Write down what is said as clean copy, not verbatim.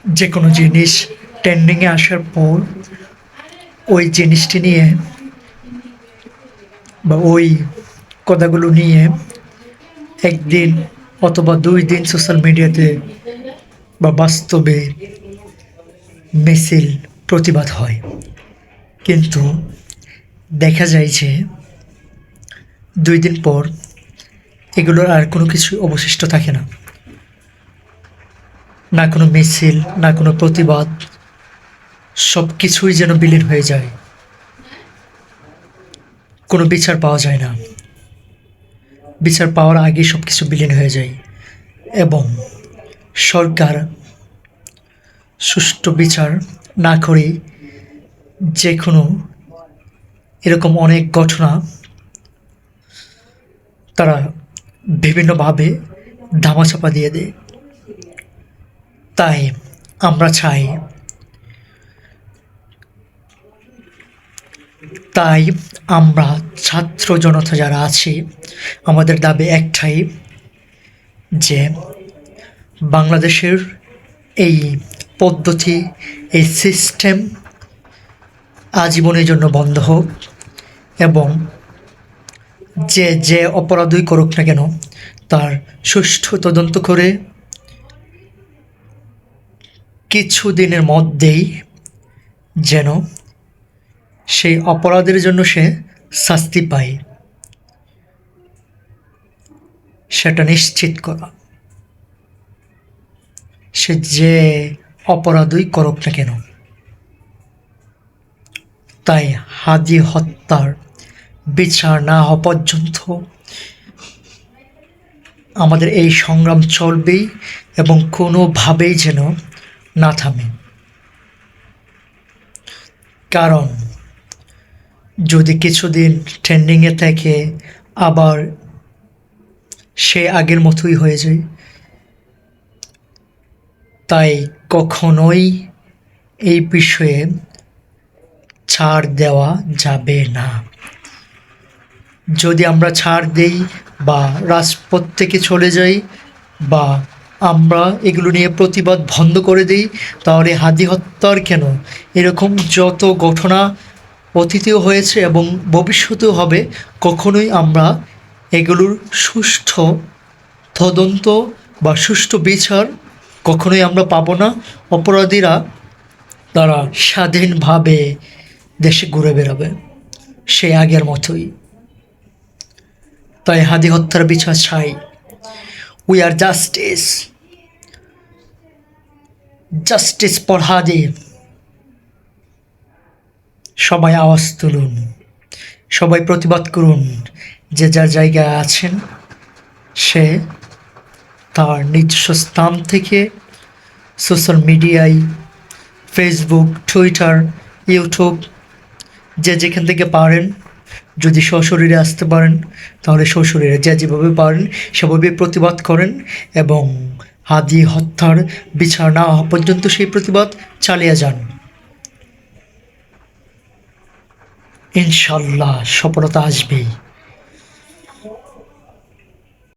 যে কোনো জিনিস ট্রেন্ডিংয়ে আসার পর ওই জিনিসটি নিয়ে বা ওই কথাগুলো নিয়ে একদিন অথবা ২ দিন সোশ্যাল মিডিয়াতে বা বাস্তবে মিছিল প্রতিবাদ হয়, কিন্তু দেখা যায় যে ২ দিন পর এগুলোর আর কোনো কিছু অবশিষ্ট থাকে না। না কোনো মিছিল, না কোনো প্রতিবাদ, সব কিছুই যেন বিলীন হয়ে যায়। কোনো বিচার পাওয়া যায় না। বিচার পাওয়ার আগেই সব কিছু বিলীন হয়ে যায় এবং সরকার সুষ্ঠু বিচার না করেই যে কোনো এরকম অনেক ঘটনা তারা বিভিন্নভাবে ধামাচাপা দিয়ে দেয়। তাই আমরা চাই, তাই আমরা ছাত্র জনতা যারা আছি, আমাদের দাবি একটাই যে বাংলাদেশের এই পদ্ধতি, এই সিস্টেম আজীবনের জন্য বন্ধ হোক এবং যে অপরাধই করুক না কেন তার সুষ্ঠু তদন্ত করে কিছুদিনের মধ্যেই যেন সেই অপরাধের জন্য সে শাস্তি পায়, সেটা নিশ্চিত করা। সে যে অপরাধই করুক না কেন। তাই হাদি হত্যার বিচার না হওয়া পর্যন্ত আমাদের এই সংগ্রাম চলবেই এবং কোনোভাবেই যেন না থামে। কারণ যদি কিছুদিন ট্রেন্ডিংয়ে থাকে আবার সে আগের মতোই হয়ে যায়, তাই কখনোই এই বিষয়ে ছাড় দেওয়া যাবে না। যদি আমরা ছাড় দেই বা রাজপথ থেকে চলে যাই বা আমরা এগুলো নিয়ে প্রতিবাদ বন্ধ করে দিই, তাহলে হাদি হত্যার কেন এরকম যত ঘটনা অতীতেও হয়েছে এবং ভবিষ্যতেও হবে, কখনোই আমরা এগুলোর সুষ্ঠু তদন্ত বা সুষ্ঠু বিচার কখনোই আমরা পাবো না। অপরাধীরা তারা স্বাধীনভাবে দেশে ঘুরে বেড়াবে সে আগের মতোই। তাই হাদি হত্যার বিচার চাই। We are justice, justice for Hadi. সবাই আওয়াজ তুলুন, সবাই প্রতিবাদ করুন। যে যার জায়গায় আছেন সে তার নিজস্ব স্থান থেকে সোশ্যাল মিডিয়ায়, ফেসবুক, টুইটার, ইউটিউব, যে যেখান থেকে পারেন, যদি সশরীরে আসতে পারেন তাহলে সশরীরে যে যেভাবে পারেন সেভাবে প্রতিবাদ করেন এবং হাদি হত্যার বিচার না হওয়া পর্যন্ত সেই প্রতিবাদ চালিয়ে যান। ইনশাল্লাহ সফলতা আসবেই।